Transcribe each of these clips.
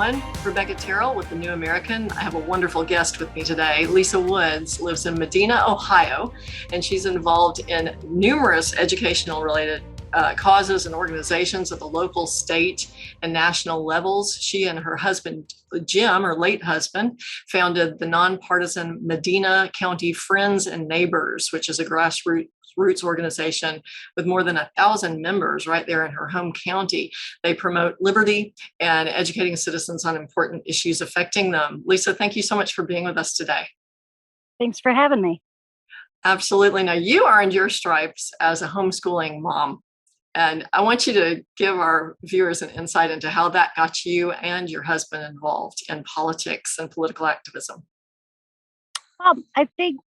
everyone. Rebecca Terrell with The New American. I have a wonderful guest with me today. Lisa Woods lives in Medina, Ohio, and she's involved in numerous educational related causes and organizations at the local, state, and national levels. She and her husband, Jim, her late husband, founded the nonpartisan Medina County Friends and Neighbors, which is a grassroots organization with more than 1,000 members right there in her home county. They promote liberty and educating citizens on important issues affecting them. Lisa, thank you so much for being with us today. Thanks for having me. Absolutely. Now, you earned your stripes as a homeschooling mom, and I want you to give our viewers an insight into how that got you and your husband involved in politics and political activism. I think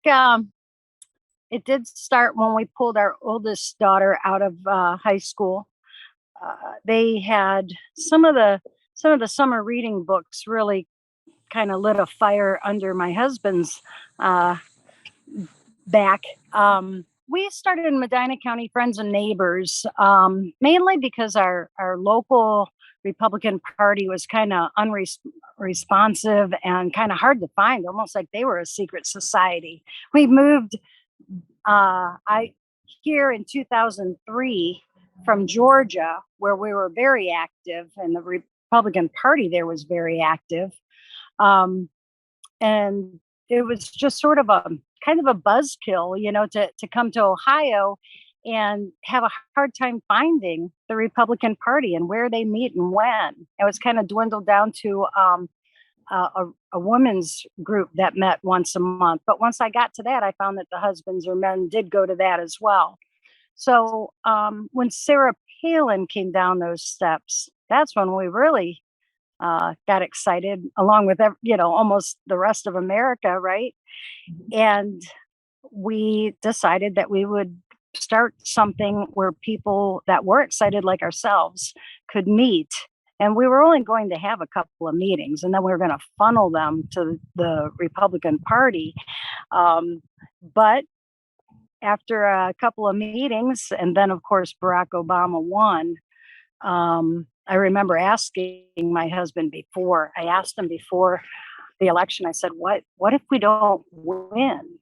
it did start when we pulled our oldest daughter out of high school. They had some of the summer reading books really kind of lit a fire under my husband's back. We started in Medina County Friends and Neighbors, mainly because our local Republican Party was kind of unresponsive and kind of hard to find, almost like they were a secret society. We moved here in 2003 from Georgia, where we were very active, and the Republican Party there was very active. And it was just sort of a kind of a buzzkill, to come to Ohio and have a hard time finding the Republican Party and where they meet and when. It was kind of dwindled down to a women's group that met once a month. But once I got to that, I found that the husbands or men did go to that as well. So when Sarah Palin came down those steps, that's when we really got excited, along with almost the rest of America, right? And we decided that we would start something where people that were excited like ourselves could meet. And we were only going to have a couple of meetings, and then we were going to funnel them to the Republican Party. But after a couple of meetings, and then, of course, Barack Obama won, I remember asking my husband before the election, I said, what if we don't win?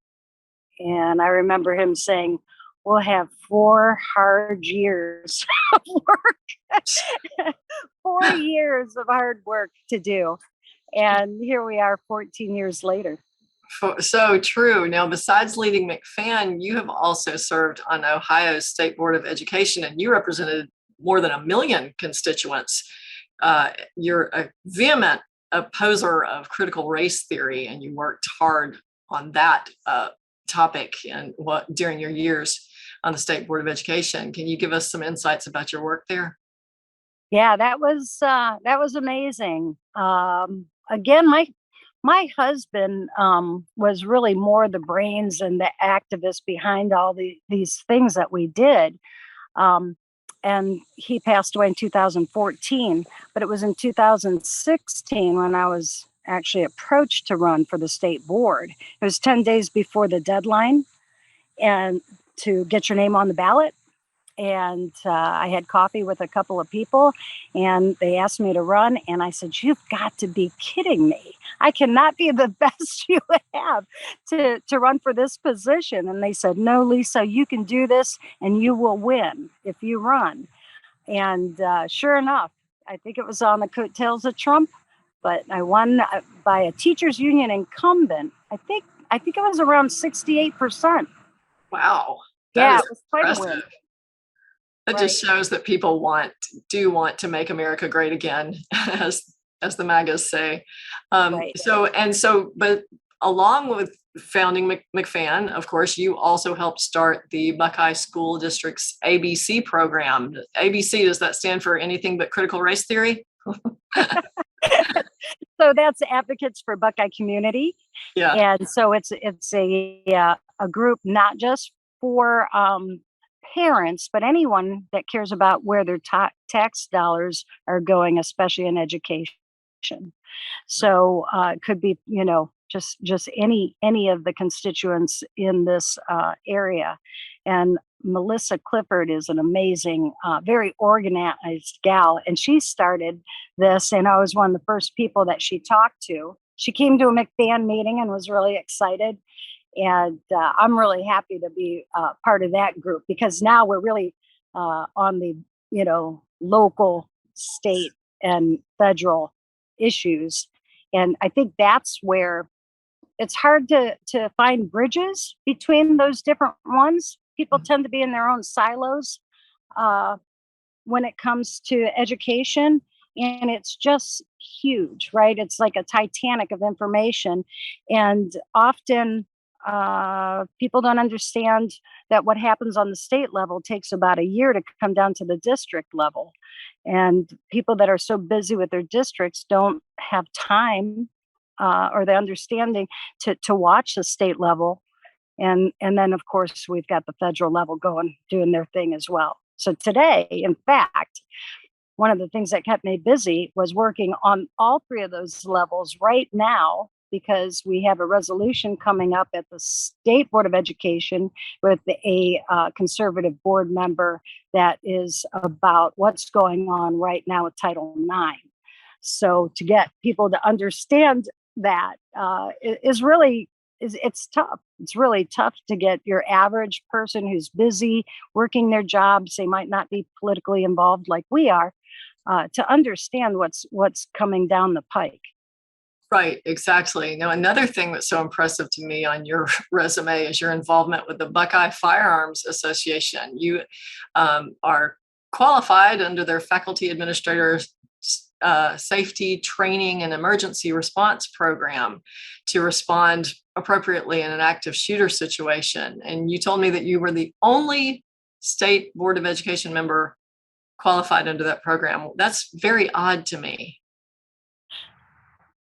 And I remember him saying, we'll have 4 hard years of work, 4 years of hard work to do. And here we are 14 years later. So true. Now, besides leading McFan, you have also served on Ohio's State Board of Education, and you represented more than 1 million constituents. You're a vehement opposer of critical race theory, and you worked hard on that topic during your years on the State Board of Education. Can you give us some insights about your work there? Yeah, that was amazing. Again, my husband was really more the brains and the activist behind all these things that we did. And he passed away in 2014, but it was in 2016 when I was actually approached to run for the state board. It was 10 days before the deadline and to get your name on the ballot. And I had coffee with a couple of people, and they asked me to run. And I said, you've got to be kidding me. I cannot be the best you would have to run for this position. And they said, no, Lisa, you can do this and you will win if you run. And sure enough, I think it was on the coattails of Trump, but I won by a teachers union incumbent. I think it was around 68%. Wow. Yeah, it was quite a win. That just shows that people do want to make America great again, as the MAGAs say. Right. But along with founding McFan, of course, you also helped start the Buckeye School District's ABC program. ABC, does that stand for anything but critical race theory? So that's Advocates for Buckeye Community. Yeah. And so it's a group not just for parents, but anyone that cares about where their tax dollars are going, especially in education. So it could be, just any of the constituents in this area. And Melissa Clifford is an amazing, very organized gal, and she started this, and I was one of the first people that she talked to. She came to a McFan meeting and was really excited, and I'm really happy to be part of that group, because now we're really on the local, state, and federal issues, and I think that's where it's hard to find bridges between those different ones. People tend to be in their own silos when it comes to education, and it's just huge, right? It's like a Titanic of information, and often people don't understand that what happens on the state level takes about a year to come down to the district level, and people that are so busy with their districts don't have time or the understanding to watch the state level. And then, of course, we've got the federal level doing their thing as well. So today, in fact, one of the things that kept me busy was working on all three of those levels right now, because we have a resolution coming up at the State Board of Education with a conservative board member that is about what's going on right now with Title IX. So to get people to understand that it's tough. It's really tough to get your average person who's busy working their jobs. They might not be politically involved like we are, to understand what's coming down the pike. Right, exactly. Now, another thing that's so impressive to me on your resume is your involvement with the Buckeye Firearms Association. You are qualified under their faculty administrators safety training and emergency response program to respond appropriately in an active shooter situation. And you told me that you were the only state board of education member qualified under that program. That's very odd to me.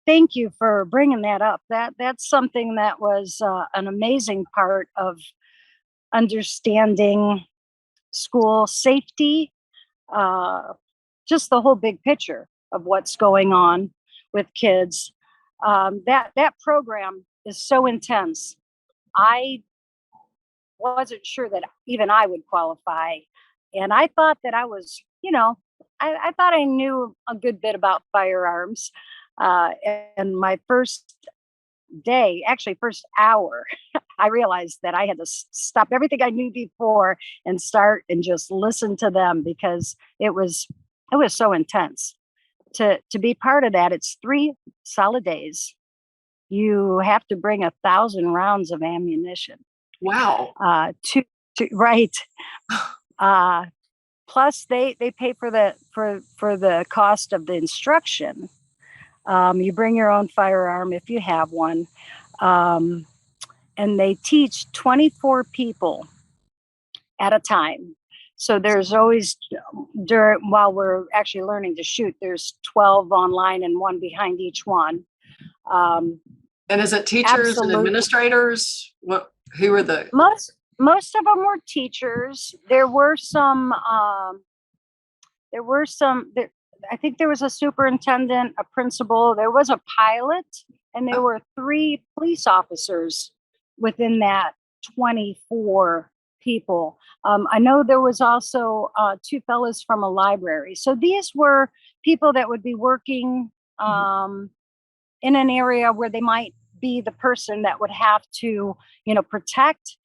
Thank you for bringing that up. That's something that was an amazing part of understanding school safety, just the whole big picture of what's going on with kids. That program is so intense. I wasn't sure that even I would qualify, and I thought that I was, I thought I knew a good bit about firearms. And my first day, actually first hour, I realized that I had to stop everything I knew before and start and just listen to them, because it was so intense. To be part of that, it's 3 solid days. You have to bring 1,000 rounds of ammunition. Wow. Right. Plus they pay for the cost of the instruction. You bring your own firearm if you have one. And they teach 24 people at a time. So there's always, while we're actually learning to shoot, there's 12 online and 1 behind each one. And is it teachers Absolutely. and administrators? Who are the? Most of them were teachers. There were some, I think there was a superintendent, a principal, there was a pilot, and there were 3 police officers within that 24 people. I know there was also 2 fellows from a library. So these were people that would be working in an area where they might be the person that would have to, protect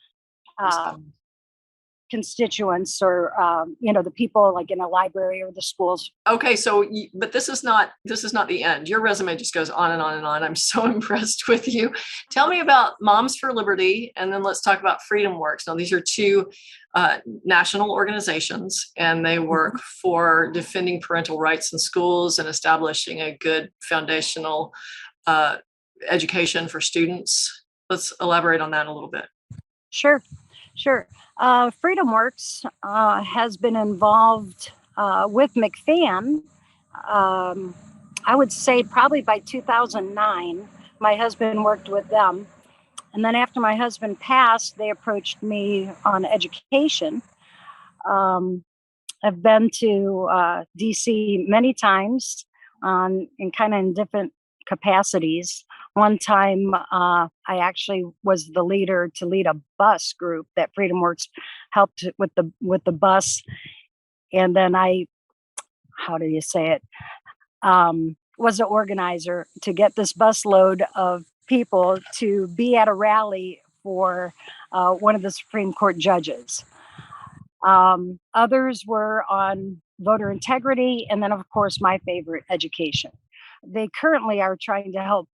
constituents or the people like in a library or the schools. Okay, so but this is not the end. Your resume just goes on and on and on. I'm so impressed with you. Tell me about Moms for Liberty, and then let's talk about Freedom Works. Now, these are 2 national organizations, and they work for defending parental rights in schools and establishing a good foundational education for students. Let's elaborate on that a little bit. Sure. Freedom Works has been involved with McFan. I would say probably by 2009, my husband worked with them. And then after my husband passed, they approached me on education. I've been to DC many times in different capacities. One time, I actually was the leader to lead a bus group that Freedom Works helped with the bus, and then how do you say it? Was an organizer to get this busload of people to be at a rally for one of the Supreme Court judges. Others were on voter integrity, and then, of course, my favorite, education. They currently are trying to help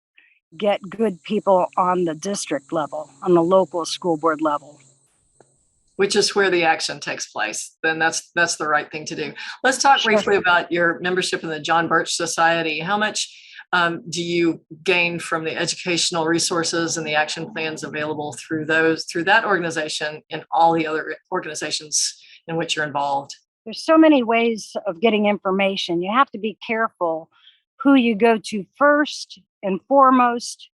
get good people on the district level, on the local school board level. Which is where the action takes place. Then that's the right thing to do. Let's talk briefly about your membership in the John Birch Society. How much do you gain from the educational resources and the action plans available through that organization and all the other organizations in which you're involved? There's so many ways of getting information. You have to be careful who you go to first and foremost.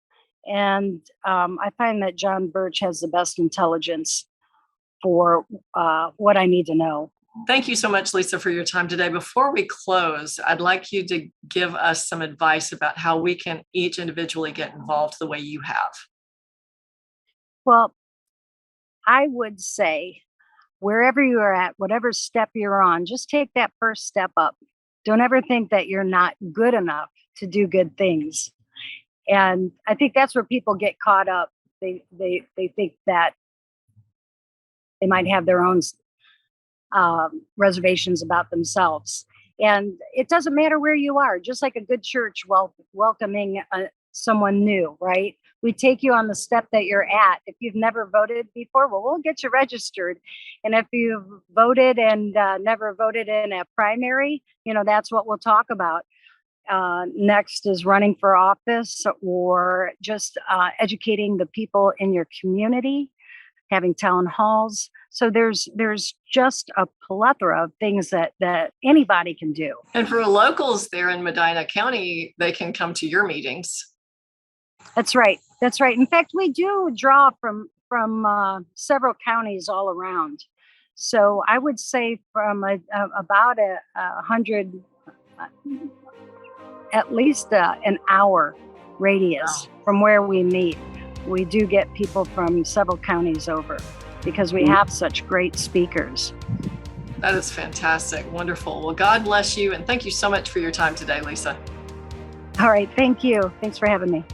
And I find that John Birch has the best intelligence for what I need to know. Thank you so much, Lisa, for your time today. Before we close, I'd like you to give us some advice about how we can each individually get involved the way you have. Well, I would say wherever you are at, whatever step you're on, just take that first step up. Don't ever think that you're not good enough to do good things. And I think that's where people get caught up. They think that they might have their own reservations about themselves. And it doesn't matter where you are, just like a good church welcoming someone new, right? We take you on the step that you're at. If you've never voted before, well, we'll get you registered. And if you've voted and never voted in a primary, that's what we'll talk about. Next is running for office or just educating the people in your community, having town halls. So there's just a plethora of things that anybody can do. And for locals there in Medina County, they can come to your meetings. That's right. In fact, we do draw from several counties all around. So I would say from about 100, at least an hour radius from where we meet. We do get people from several counties over because we have such great speakers. That is fantastic. Wonderful. Well, God bless you. And thank you so much for your time today, Lisa. All right. Thank you. Thanks for having me.